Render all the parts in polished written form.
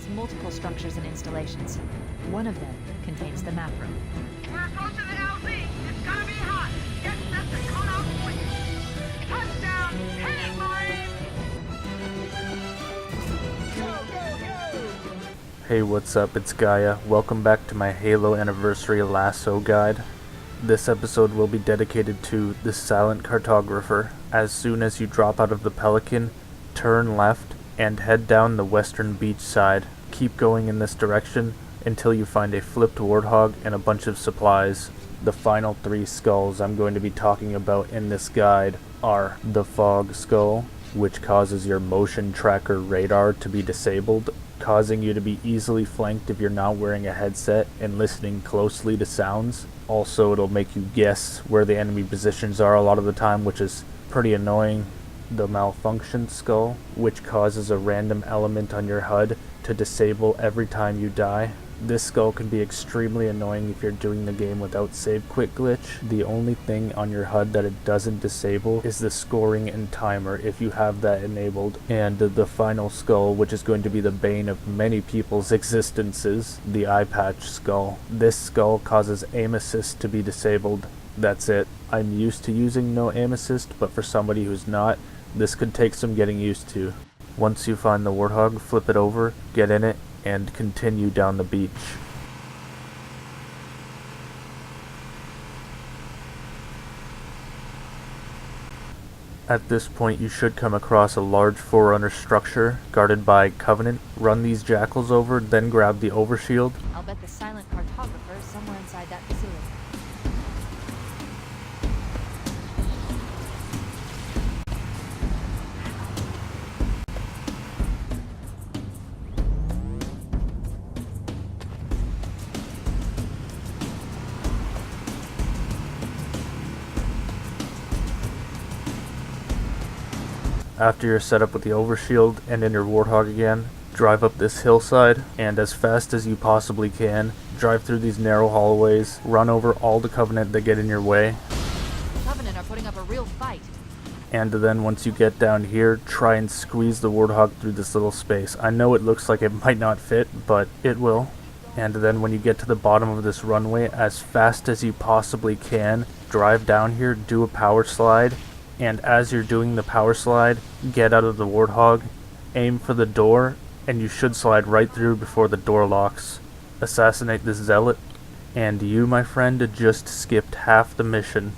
has multiple structures and installations. One of them contains the map room. We're approaching the LZ. It's gonna be hot. Get set to cut out quick. Touchdown! Hit it, Marine! Go, go, go! Hey, what's up? It's 𝐍𝐤𝐬. Welcome back to my Halo Anniversary LASO guide. This episode will be dedicated to the Silent Cartographer. As soon as you drop out of the Pelican, turn left and head down the western beach side. Keep going in this direction until you find a flipped warthog and a bunch of supplies. The final 3 skulls I'm going to be talking about in this guide are the fog skull, which causes your motion tracker radar to be disabled, causing you to be easily flanked if you're not wearing a headset and listening closely to sounds. Also, it'll make you guess where the enemy positions are a lot of the time, which is pretty annoying. The malfunction skull, which causes a random element on your HUD to disable every time you die. This skull can be extremely annoying if you're doing the game without save quick glitch. The only thing on your HUD that it doesn't disable is the scoring and timer if you have that enabled. And the final skull, which is going to be the bane of many people's existences, the eye patch skull. This skull causes aim assist to be disabled. That's it. I'm used to using no aim assist, but for somebody who's not, this could take some getting used to. Once you find the warthog, flip it over, get in it, and continue down the beach. At this point, you should come across a large forerunner structure guarded by Covenant. Run these jackals over, then grab the overshield. I'll bet the Silent Cartographer is somewhere inside that facility. After you're set up with the overshield and in your warthog again, drive up this hillside, and as fast as you possibly can, drive through these narrow hallways, run over all the Covenant that get in your way. Covenant are putting up a real fight. And then once you get down here, try and squeeze the warthog through this little space. I know it looks like it might not fit, but it will. And then when you get to the bottom of this runway, as fast as you possibly can, drive down here, do a power slide, and as you're doing the power slide, get out of the warthog, aim for the door, and you should slide right through before the door locks. Assassinate this zealot, and you, my friend, just skipped half the mission.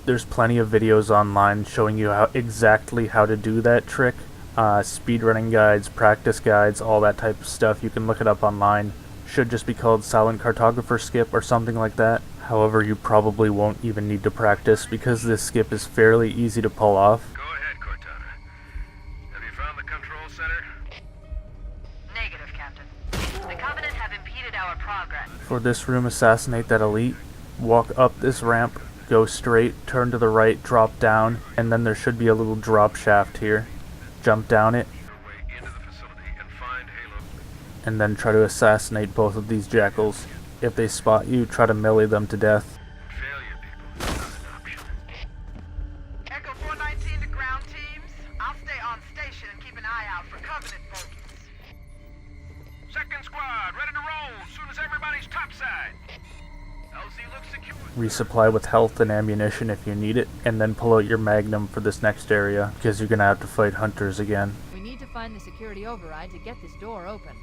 There's plenty of videos online showing you exactly how to do that trick. Speedrunning guides, practice guides, all that type of stuff. You can look it up online. Should just be called Silent Cartographer skip or something like that. However, you probably won't even need to practice because this skip is fairly easy to pull off. Go ahead, Cortana. Have you found the control center? Negative, Captain. The Covenant have impeded our progress. For this room, assassinate that elite, walk up this ramp, go straight, turn to the right, drop down, and then there should be a little drop shaft here. Jump down it, Your way into the facility and find Halo. and then try to assassinate both of these jackals. If they spot you, try to melee them to death. Failure, people, is not an option. Echo 419 to ground teams. I'll stay on station and keep an eye out for Covenant bogeys. Second squad, ready to roll as soon as everybody's topside. LZ looks secure. Resupply with health and ammunition if you need it, and then pull out your magnum for this next area, because you're gonna have to fight hunters again. We need to find the security override to get this door open.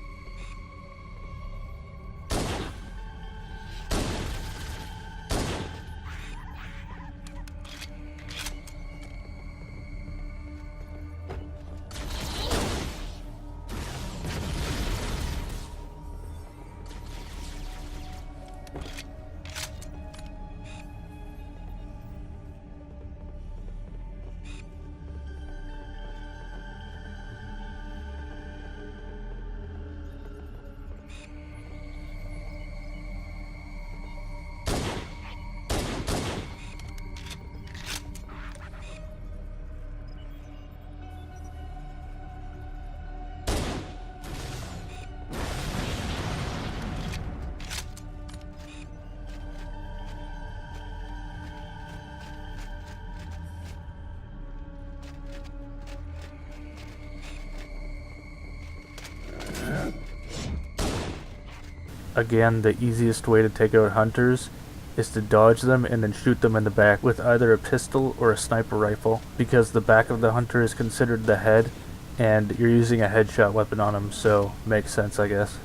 Again, the easiest way to take out hunters is to dodge them and then shoot them in the back with either a pistol or a sniper rifle, because the back of the hunter is considered the head and you're using a headshot weapon on him, so makes sense, I guess.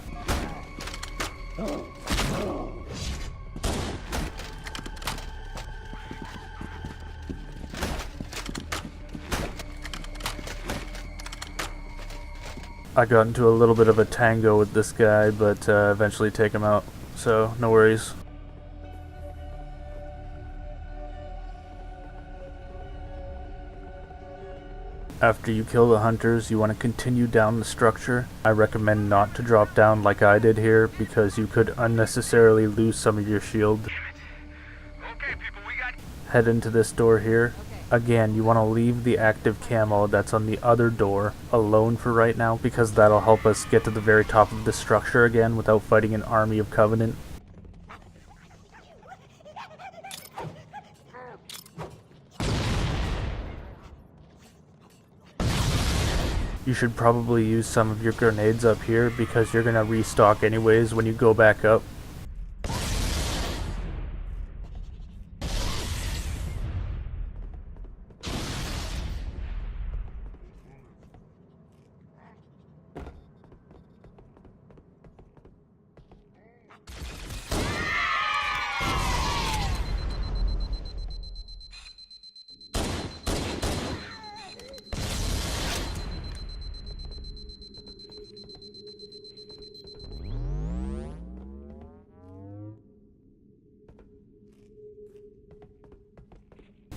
I got into a little bit of a tango with this guy, but eventually take him out, so no worries. After you kill the hunters, you want to continue down the structure. I recommend not to drop down like I did here, because you could unnecessarily lose some of your shield. Okay, people, we got... Head into this door here. Again, you want to leave the active camo that's on the other door alone for right now, because that'll help us get to the very top of the structure again without fighting an army of Covenant. You should probably use some of your grenades up here, because you're going to restock anyways when you go back up.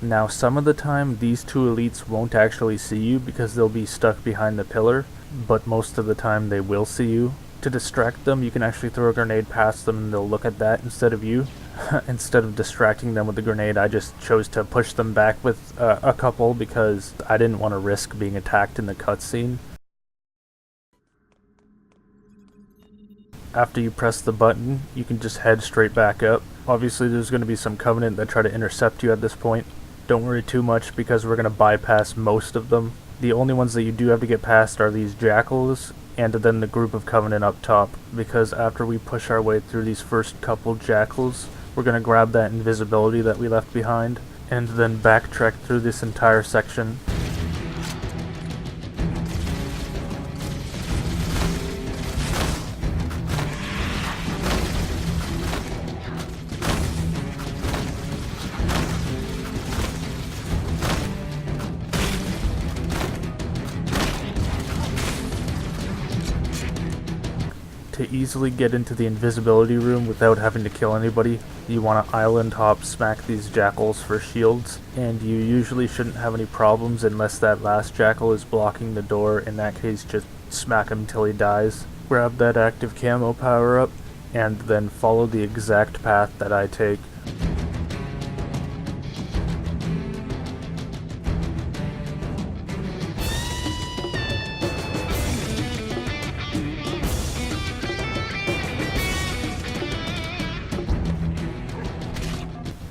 Now, some of the time these two elites won't actually see you because they'll be stuck behind the pillar, but most of the time they will see you. To distract them, you can actually throw a grenade past them and they'll look at that instead of you. Instead of distracting them with the grenade, I just chose to push them back with a couple because I didn't want to risk being attacked in the cutscene. After you press the button, you can just head straight back up. Obviously there's going to be some Covenant that try to intercept you at this point. Don't worry too much because we're going to bypass most of them. The only ones that you do have to get past are these jackals and then the group of Covenant up top, because after we push our way through these first couple jackals, we're going to grab that invisibility that we left behind and then backtrack through this entire section. To easily get into the invisibility room without having to kill anybody, you want to island hop smack these jackals for shields, and you usually shouldn't have any problems unless that last jackal is blocking the door. In that case, just smack him until he dies. Grab that active camo power up, and then follow the exact path that I take.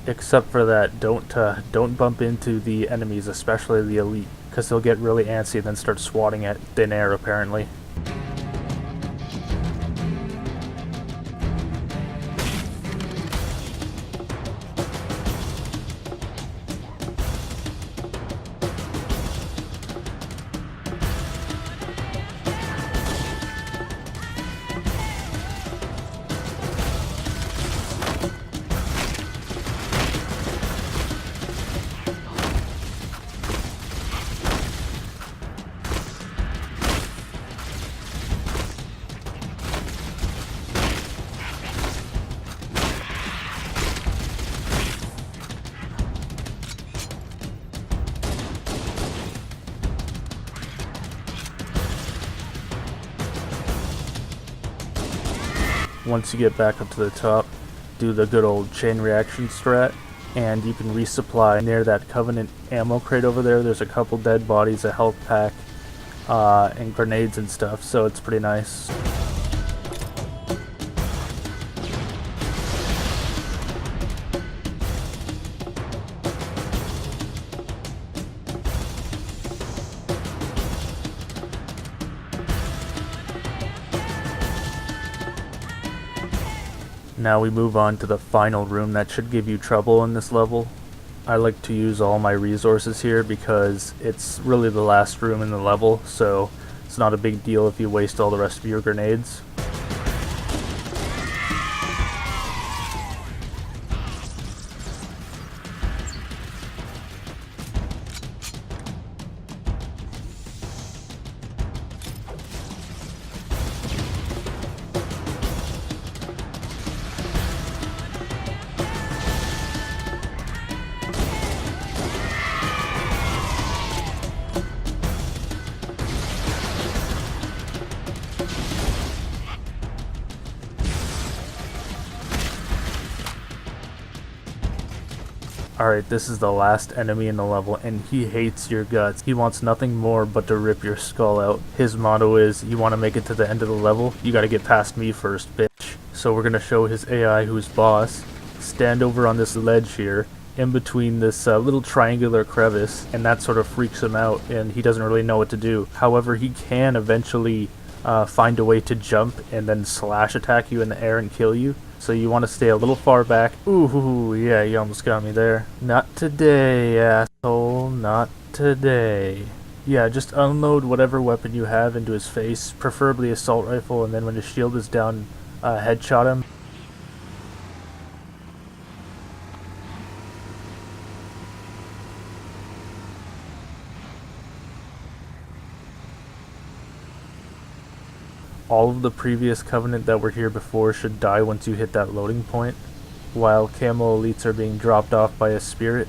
Except for that, don't bump into the enemies, especially the elite, because they'll get really antsy and then start swatting at thin air apparently. Once you get back up to the top, do the good old chain reaction strat, and you can resupply near that Covenant ammo crate over there. There's a couple dead bodies, a health pack, and grenades and stuff, so it's pretty nice. Now we move on to the final room that should give you trouble in this level. I like to use all my resources here because it's really the last room in the level, so it's not a big deal if you waste all the rest of your grenades. Alright, this is the last enemy in the level, and he hates your guts. He wants nothing more but to rip your skull out. His motto is, you want to make it to the end of the level, you gotta get past me first, bitch. So we're gonna show his AI, who's boss, stand over on this ledge here, in between this little triangular crevice, and that sort of freaks him out, and he doesn't really know what to do. However, he can eventually find a way to jump and then slash attack you in the air and kill you. So you want to stay a little far back. Ooh, yeah, you almost got me there. Not today, asshole. Not today. Yeah, just unload whatever weapon you have into his face, preferably assault rifle, and then when his shield is down, headshot him. All of the previous Covenant that were here before should die once you hit that loading point, while camo elites are being dropped off by a spirit.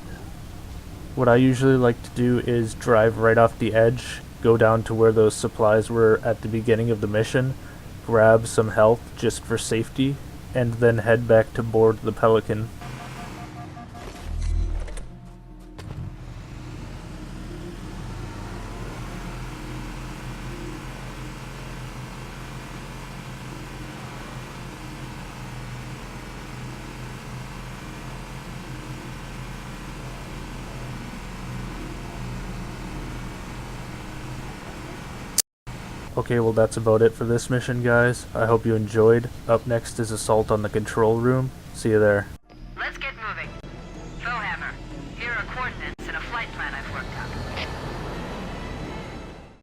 What I usually like to do is drive right off the edge, go down to where those supplies were at the beginning of the mission, grab some health just for safety, and then head back to board the Pelican. Okay, well that's about it for this mission, guys. I hope you enjoyed. Up next is Assault on the Control Room. See you there.